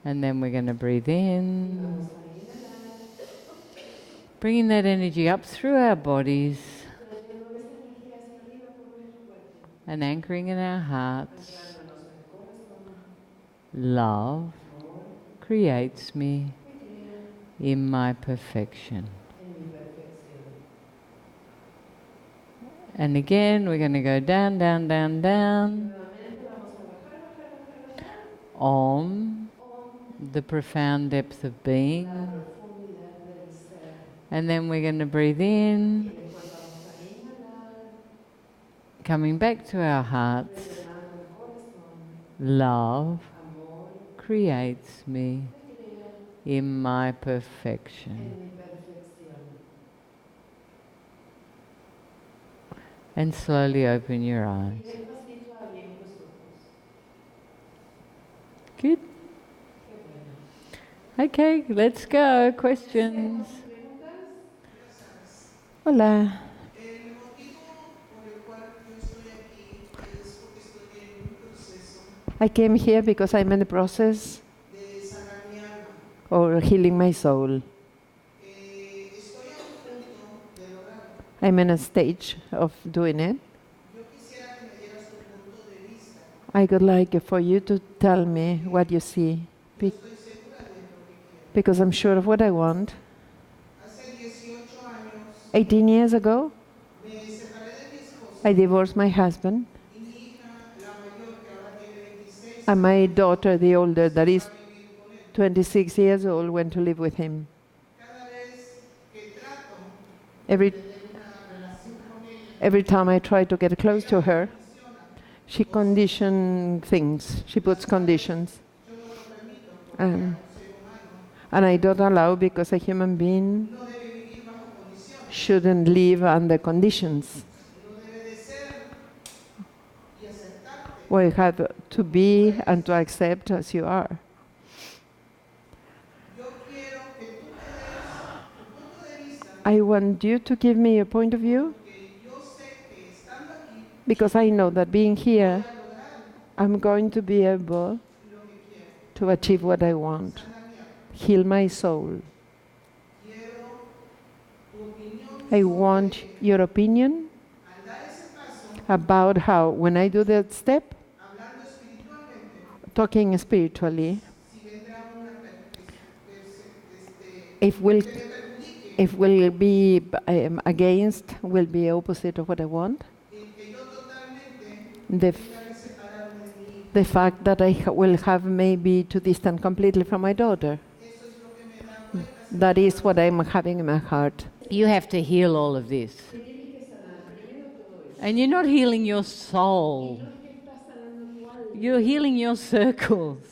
And then we're going to breathe in, bringing that energy up through our bodies and anchoring in our hearts. Love creates me in my perfection. And again, we're going to go down, down, down, down. Om, the profound depth of being. And then we're going to breathe in, coming back to our hearts. Love creates me in my perfection. And slowly open your eyes. Good. Okay, let's go. Questions? Hola. I came here because I'm in the process of healing my soul. I'm in a stage of doing it. I would like for you to tell me what you see, because I'm sure of what I want. 18 years ago, I divorced my husband, and my daughter, the older, that is 26 years old, went to live with him. Every time I try to get close to her, she conditions things. She puts conditions. And I don't allow, because a human being shouldn't live under conditions. We have to be and to accept as you are. I want you to give me your point of view, because I know that being here, I'm going to be able to achieve what I want. Heal my soul. I want your opinion about how, when I do that step, talking spiritually, if will be against, will be opposite of what I want. The fact that I will have maybe to distance completely from my daughter. That is what I'm having in my heart. You have to heal all of this. And you're not healing your soul. You're healing your circles.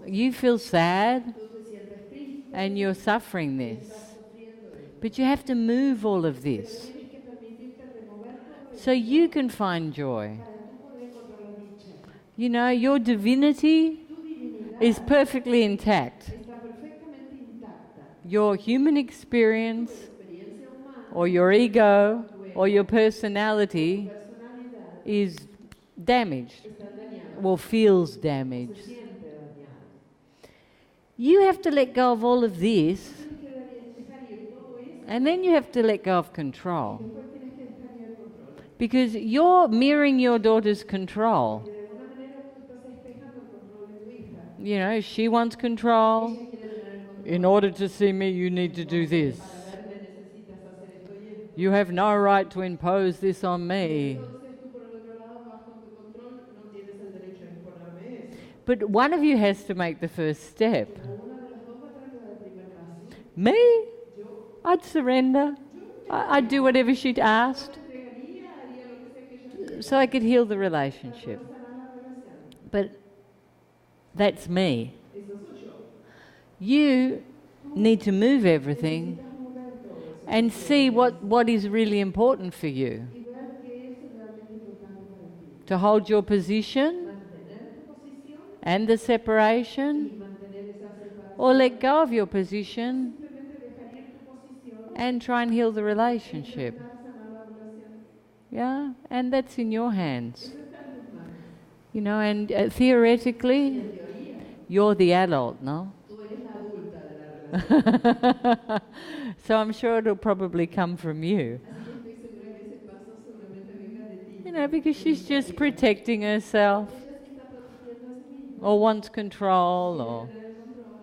You feel sad and you're suffering this. But you have to move all of this so you can find joy. You know, your divinity is perfectly intact. Your human experience or your ego or your personality is damaged or feels damaged. You have to let go of all of this, and then you have to let go of control. Because you're mirroring your daughter's control. You know, she wants control. In order to see me, you need to do this. You have no right to impose this on me. But one of you has to make the first step. Me? I'd surrender. I'd do whatever she'd asked so I could heal the relationship. But that's me. You need to move everything and see what is really important for you. To hold your position and the separation, or let go of your position and try and heal the relationship. Yeah, and that's in your hands. You know, and theoretically, You're the adult, no? So I'm sure it'll probably come from you. You know, because she's just protecting herself, or wants control, or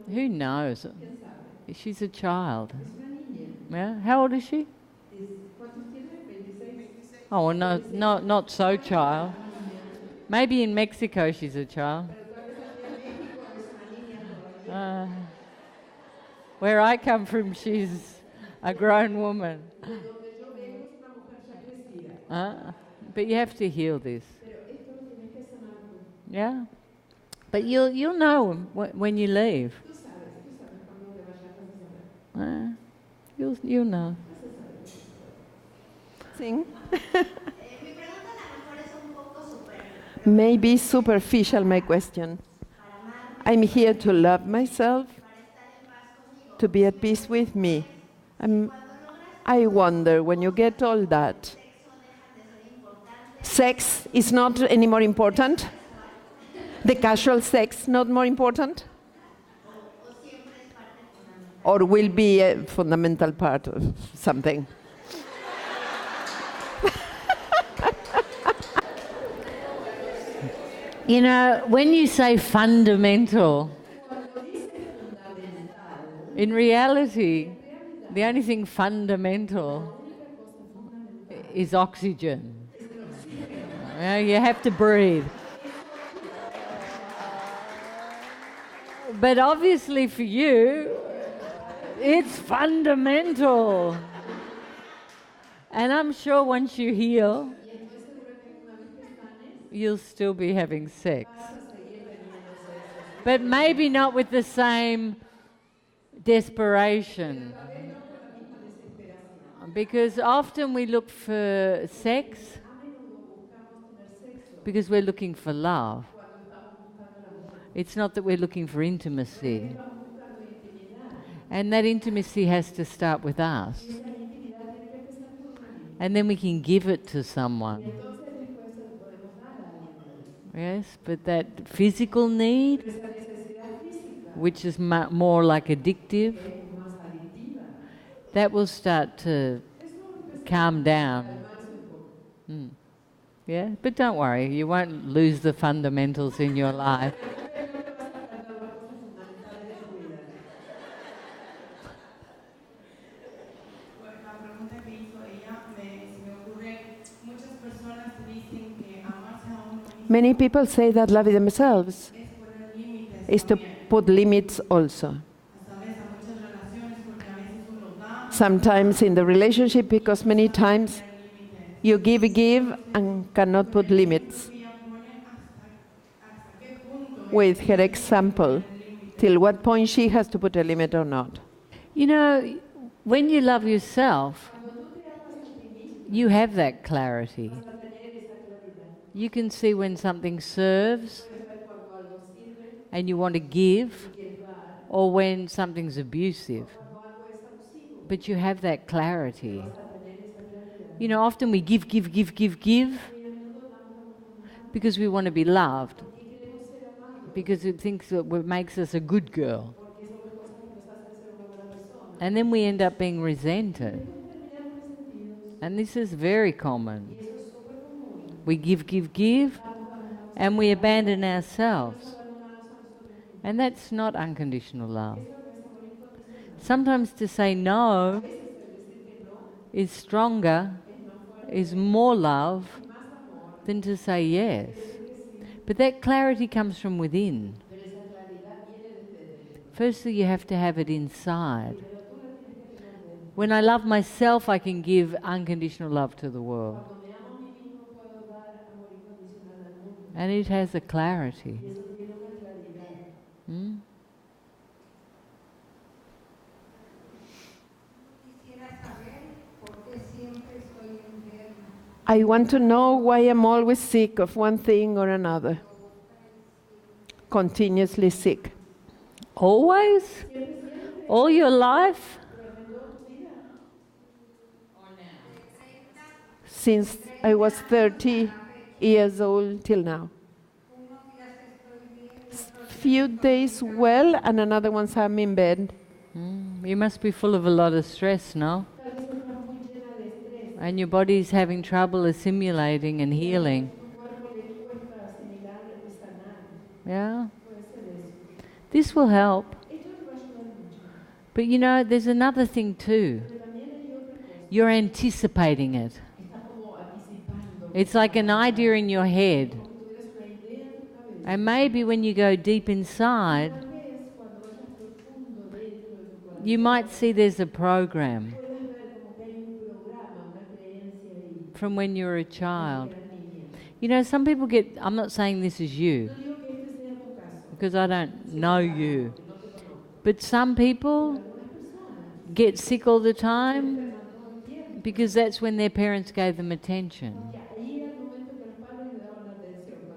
who knows? She's a child. Yeah? How old is she? Oh, well, not so child. Maybe in Mexico she's a child. Where I come from, she's a grown woman. But you have to heal this. Yeah? But you'll know when you leave. You'll know. Sing. Maybe superficial, my question. I'm here to love myself, to be at peace with me. I wonder, when you get all that, sex is not any more important? The casual sex not more important? Or will be a fundamental part of something? You know, when you say fundamental, in reality, the only thing fundamental is oxygen. You have to breathe. But obviously for you, it's fundamental. And I'm sure once you heal, you'll still be having sex. But maybe not with the same desperation. Because often we look for sex because we're looking for love. It's not that we're looking for intimacy. And that intimacy has to start with us. And then we can give it to someone. Yes, but that physical need, which is more like addictive, that will start to calm down. Yeah, but don't worry, you won't lose the fundamentals in your life. Many people say that loving themselves is to put limits also. Sometimes in the relationship, because many times you give and cannot put limits. With her example, till what point she has to put a limit or not. You know, when you love yourself, you have that clarity. You can see when something serves and you want to give, or when something's abusive. But you have that clarity. You know, often we give because we want to be loved, because it thinks that it makes us a good girl. And then we end up being resented. And this is very common. We give, and we abandon ourselves. And that's not unconditional love. Sometimes to say no is stronger, is more love than to say yes. But that clarity comes from within. Firstly, you have to have it inside. When I love myself, I can give unconditional love to the world. And it has a clarity. I want to know why I'm always sick of one thing or another. Continuously sick. Always? All your life? Since I was 30 years old till now. few days well, and another ones I'm in bed. You must be full of a lot of stress, no? And your body's having trouble assimilating and healing. Yeah? This will help. But you know, there's another thing too. You're anticipating it. It's like an idea in your head. And maybe when you go deep inside, you might see there's a program from when you were a child. You know, some people get, I'm not saying this is you, because I don't know you, but some people get sick all the time because that's when their parents gave them attention.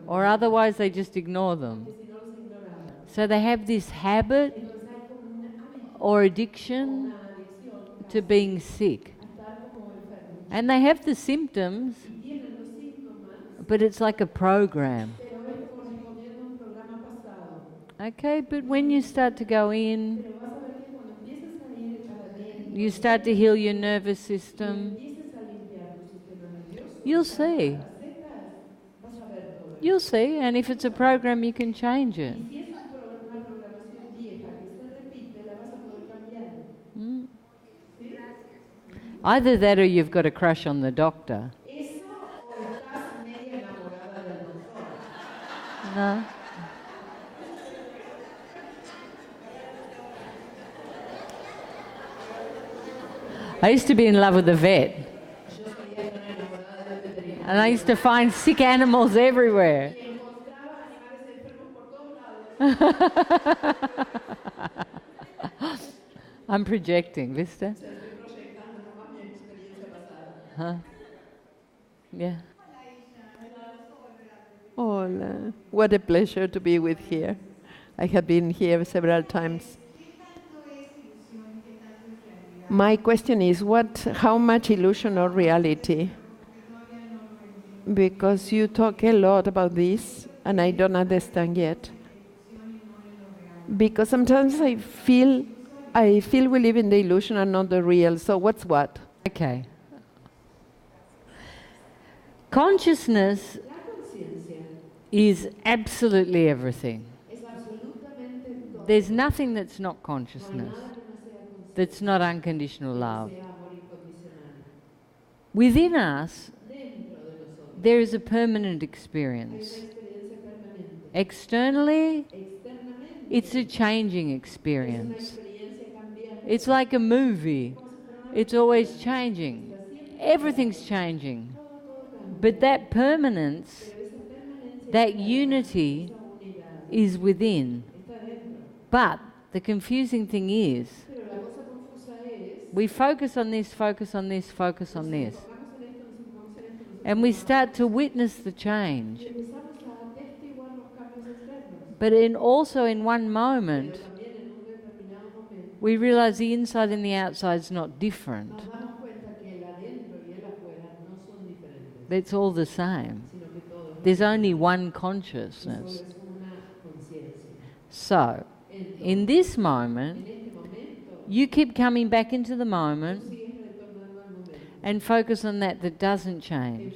Or otherwise they just ignore them. So they have this habit or addiction to being sick. And they have the symptoms, but it's like a program. Okay, but when you start to go in, you start to heal your nervous system, you'll see. You'll see, and if it's a program, you can change it. Either that or you've got a crush on the doctor. No. I used to be in love with a vet. And I used to find sick animals everywhere. I'm projecting, Vista. Huh? Yeah. Hola. What a pleasure to be with here. I have been here several times. My question is, how much illusion or reality? Because you talk a lot about this, and I don't understand yet. Because sometimes I feel we live in the illusion and not the real. So what's what? Okay. Consciousness is absolutely everything. There's nothing that's not consciousness, that's not unconditional love. Within us, there is a permanent experience. Externally, it's a changing experience. It's like a movie. It's always changing. Everything's changing. But that permanence, that unity is within. But the confusing thing is, we focus on this, focus on this, focus on this. And we start to witness the change. But also in one moment, we realize the inside and the outside is not different. It's all the same. There's only one consciousness. So, in this moment, you keep coming back into the moment and focus on that doesn't change.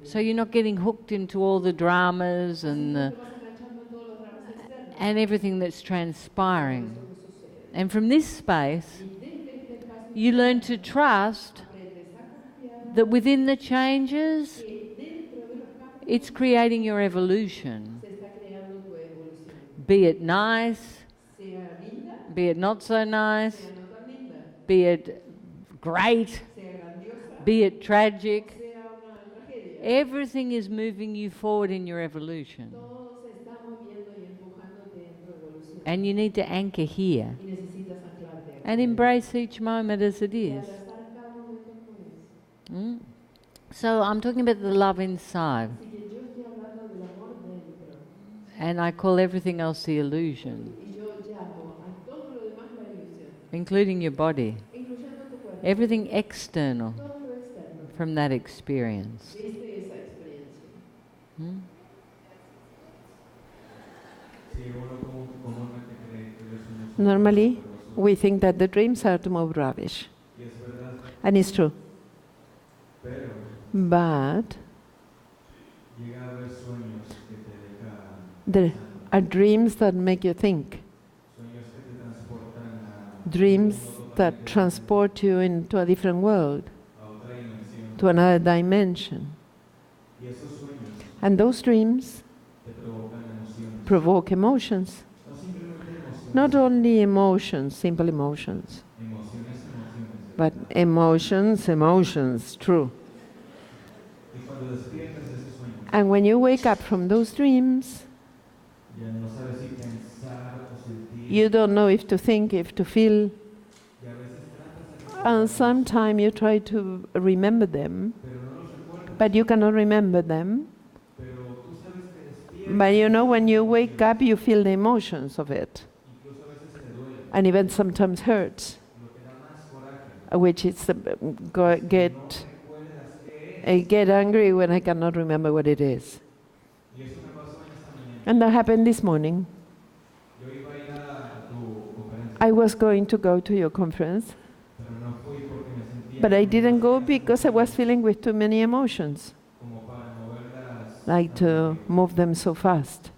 So you're not getting hooked into all the dramas and everything that's transpiring. And from this space, you learn to trust that within the changes, it's creating your evolution. Be it nice, be it not so nice, be it great, be it tragic. Everything is moving you forward in your evolution. And you need to anchor here and embrace each moment as it is. So I'm talking about the love inside. And I call everything else the illusion, including your body. Everything external from that experience. Normally, we think that the dreams are to move rubbish. And it's true. But there are dreams that make you think. Dreams that transport you into a different world, to another dimension. And those dreams provoke emotions. Not only emotions, simple emotions, but emotions, true. And when you wake up from those dreams, you don't know if to think, if to feel. And sometimes you try to remember them, but you cannot remember them. But you know, when you wake up, you feel the emotions of it. And even sometimes hurts, which is I get angry when I cannot remember what it is. And that happened this morning. I was going to go to your conference, but I didn't go because I was feeling with too many emotions, like to move them so fast.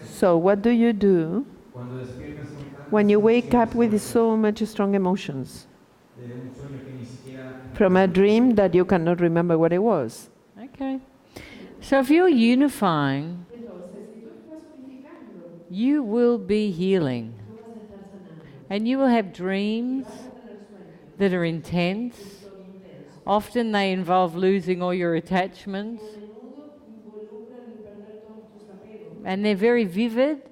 So what do you do when you wake up with so much strong emotions from a dream that you cannot remember what it was? Okay. So if you're unifying, you will be healing. And you will have dreams that are intense. Often they involve losing all your attachments. And they're very vivid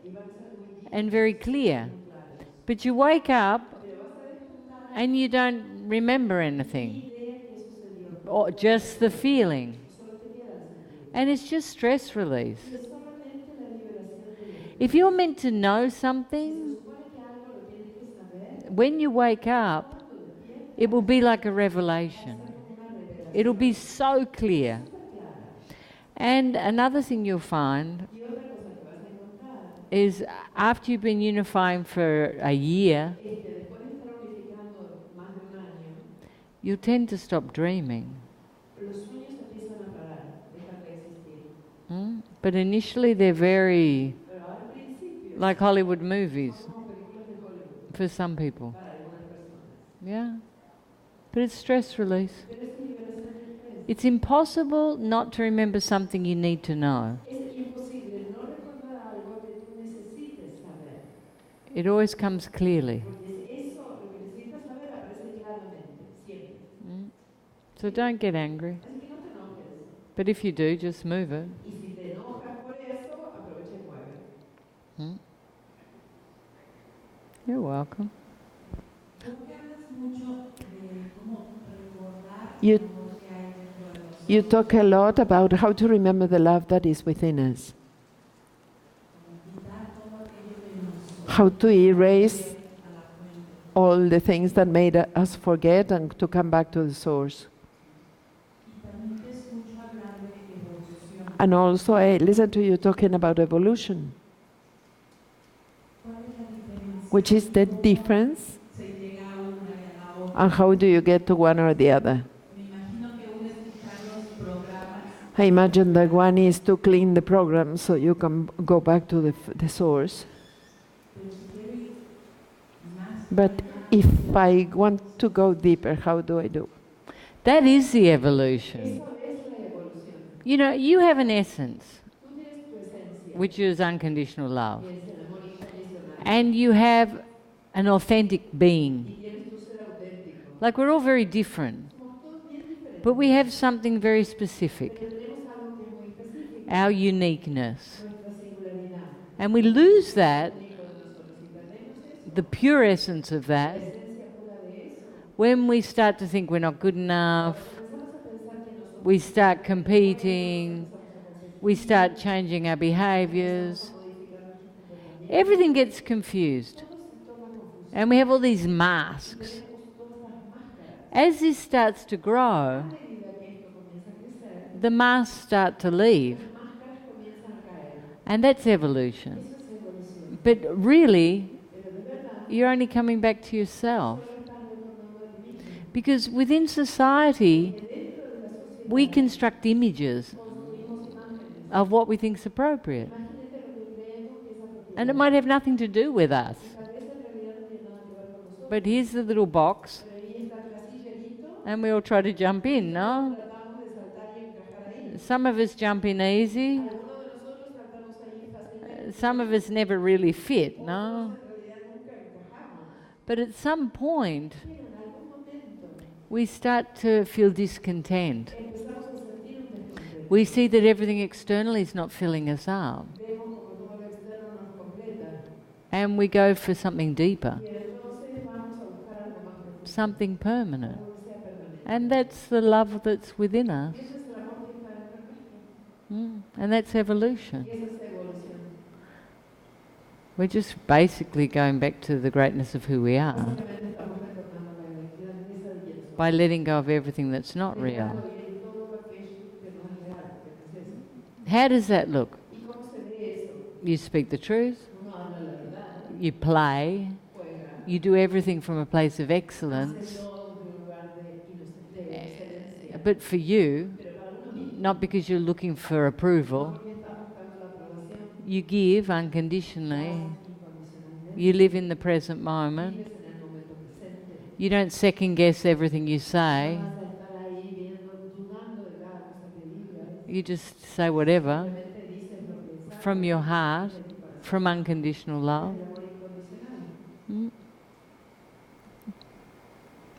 and very clear. But you wake up and you don't remember anything, or just the feeling. And it's just stress release. If you're meant to know something, when you wake up, it will be like a revelation. It'll be so clear. And another thing you'll find is after you've been unifying for a year, you tend to stop dreaming. But initially they're very like Hollywood movies for some people. Yeah. But it's stress release. It's impossible not to remember something you need to know. It always comes clearly. So don't get angry. But if you do, just move it. You're welcome. You talk a lot about how to remember the love that is within us. How to erase all the things that made us forget and to come back to the source. And also I listen to you talking about evolution. Which is the difference? And how do you get to one or the other? I imagine that one is to clean the program so you can go back to the source. But if I want to go deeper, how do I do? That is the evolution. You know, you have an essence, which is unconditional love. And you have an authentic being. Like we're all very different. But we have something very specific. Our uniqueness. And we lose that, the pure essence of that, when we start to think we're not good enough, we start competing, we start changing our behaviors. Everything gets confused. And we have all these masks. As this starts to grow, the masks start to leave. And that's evolution. But really, you're only coming back to yourself. Because within society, we construct images of what we think is appropriate. And it might have nothing to do with us. But here's the little box, and we all try to jump in, no? Some of us jump in easy. Some of us never really fit, no? But at some point, we start to feel discontent. We see that everything externally is not filling us up. And we go for something deeper, something permanent. And that's the love that's within us. And that's evolution. We're just basically going back to the greatness of who we are by letting go of everything that's not real. How does that look? You speak the truth, you play, you do everything from a place of excellence, but for you, not because you're looking for approval. You give unconditionally. You live in the present moment. You don't second guess everything you say. You just say whatever from your heart, from unconditional love.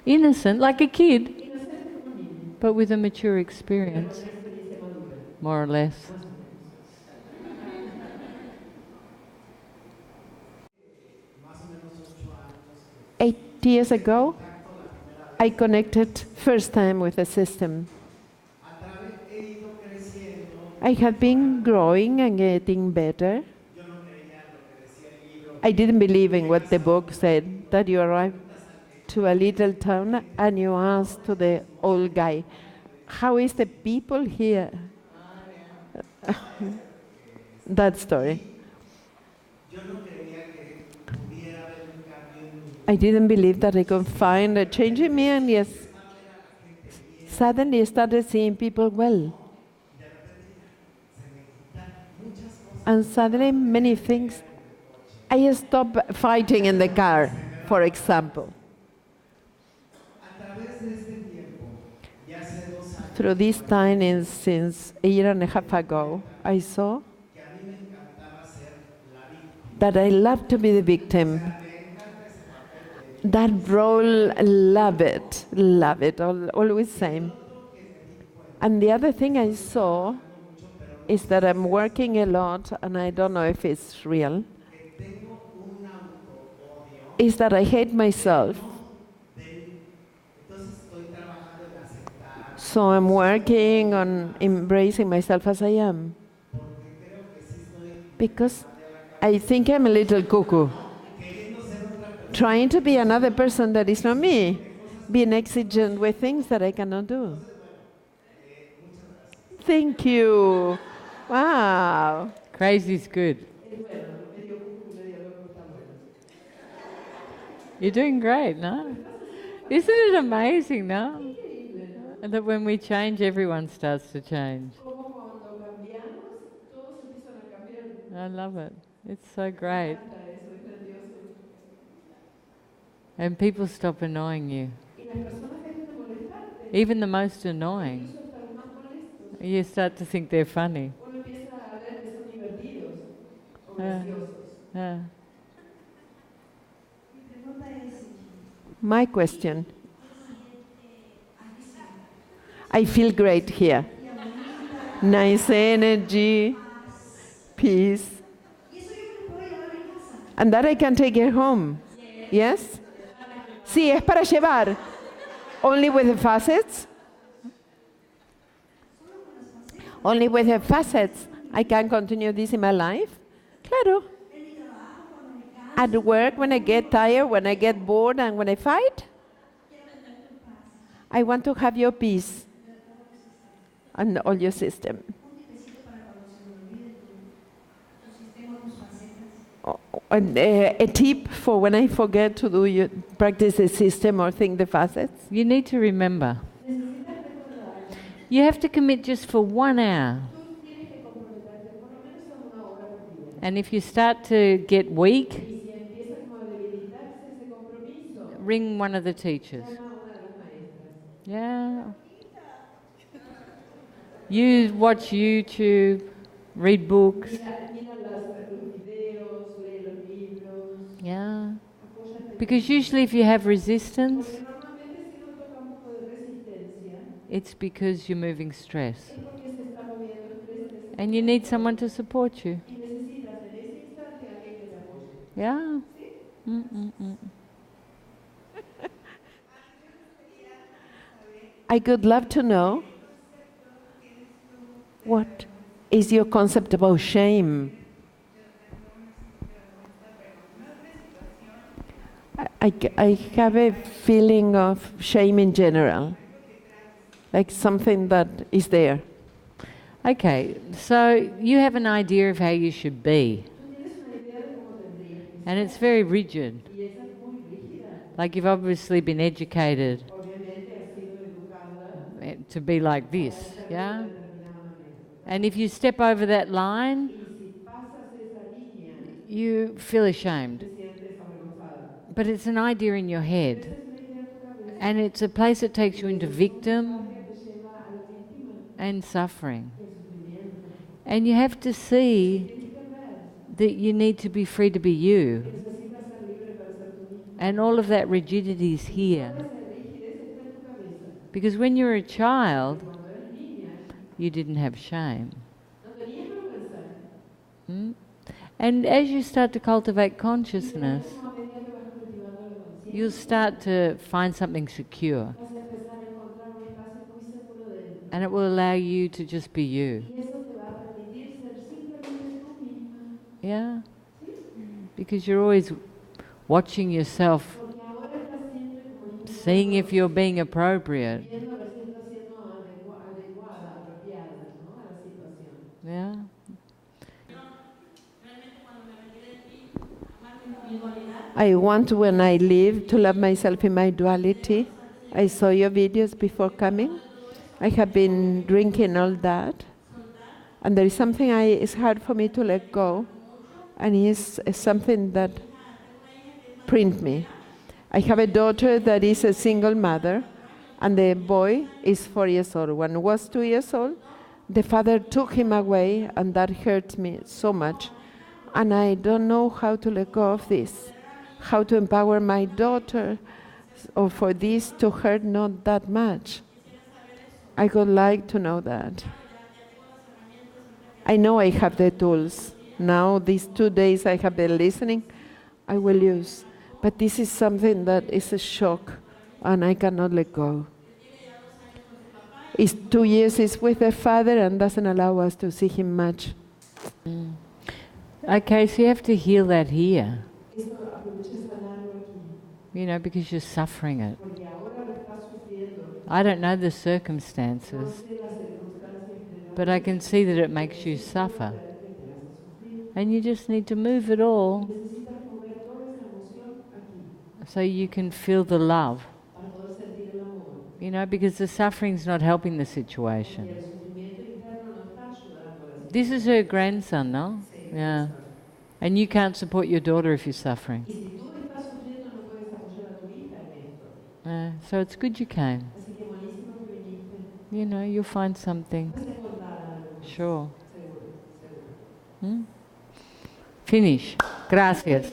Innocent, like a kid, but with a mature experience, more or less. 8 years ago, I connected first time with the system. I had been growing and getting better. I didn't believe in what the book said, that you arrive to a little town and you ask to the old guy, how is the people here? That story. I didn't believe that I could find a change in me, and yes, suddenly I started seeing people well. And suddenly many things, I stopped fighting in the car, for example. Through this time, since a year and a half ago, I saw that I love to be the victim. That role, love it, always same. And the other thing I saw is that I'm working a lot, and I don't know if it's real, is that I hate myself. So I'm working on embracing myself as I am. Because I think I'm a little cuckoo, trying to be another person that is not me, being exigent with things that I cannot do. Thank you. Wow. Crazy's good. You're doing great, no? Isn't it amazing, no? And that when we change, everyone starts to change. I love it. It's so great. And people stop annoying you. Even the most annoying. You start to think they're funny. My question. I feel great here. Nice energy, peace. And that I can take it home. Yes? Sí, es para llevar. Only with the facets? Only with the facets I can continue this in my life? Claro. At work, when I get tired, when I get bored, and when I fight, I want to have your peace and all your system. a tip for when I forget to practice the system or think the facets? You need to remember. You have to commit just for 1 hour. And if you start to get weak, ring one of the teachers. Yeah. You watch YouTube, read books. Yeah. Because usually if you have resistance, it's because you're moving stress. And you need someone to support you. Yeah. I would love to know, what is your concept about shame? I have a feeling of shame in general, like something that is there. Okay, so you have an idea of how you should be. And it's very rigid. Like you've obviously been educated to be like this, yeah? And if you step over that line, you feel ashamed. But it's an idea in your head. And it's a place that takes you into victim and suffering. And you have to see that you need to be free to be you. And all of that rigidity is here. Because when you were a child, you didn't have shame. And as you start to cultivate consciousness, you'll start to find something secure. And it will allow you to just be you. Yeah? Because you're always watching yourself, seeing if you're being appropriate. Yeah? I want, when I live, to love myself in my duality. I saw your videos before coming. I have been drinking all that. And there is something it's hard for me to let go. And it's something that print me. I have a daughter that is a single mother, and the boy is 4 years old. When he was 2 years old, the father took him away, and that hurt me so much. And I don't know how to let go of this, how to empower my daughter, or for this to hurt not that much. I would like to know that. I know I have the tools. Now, these 2 days I have been listening, I will use. But this is something that is a shock, and I cannot let go. It's 2 years is with the father and doesn't allow us to see him much. Okay, so you have to heal that here. You know, because you're suffering it. I don't know the circumstances, but I can see that it makes you suffer. And you just need to move it all so you can feel the love. You know, because the suffering's not helping the situation. This is her grandson, no? Yeah. And you can't support your daughter if you're suffering. So it's good you came. You know, you'll find something. Sure. Finish. Gracias.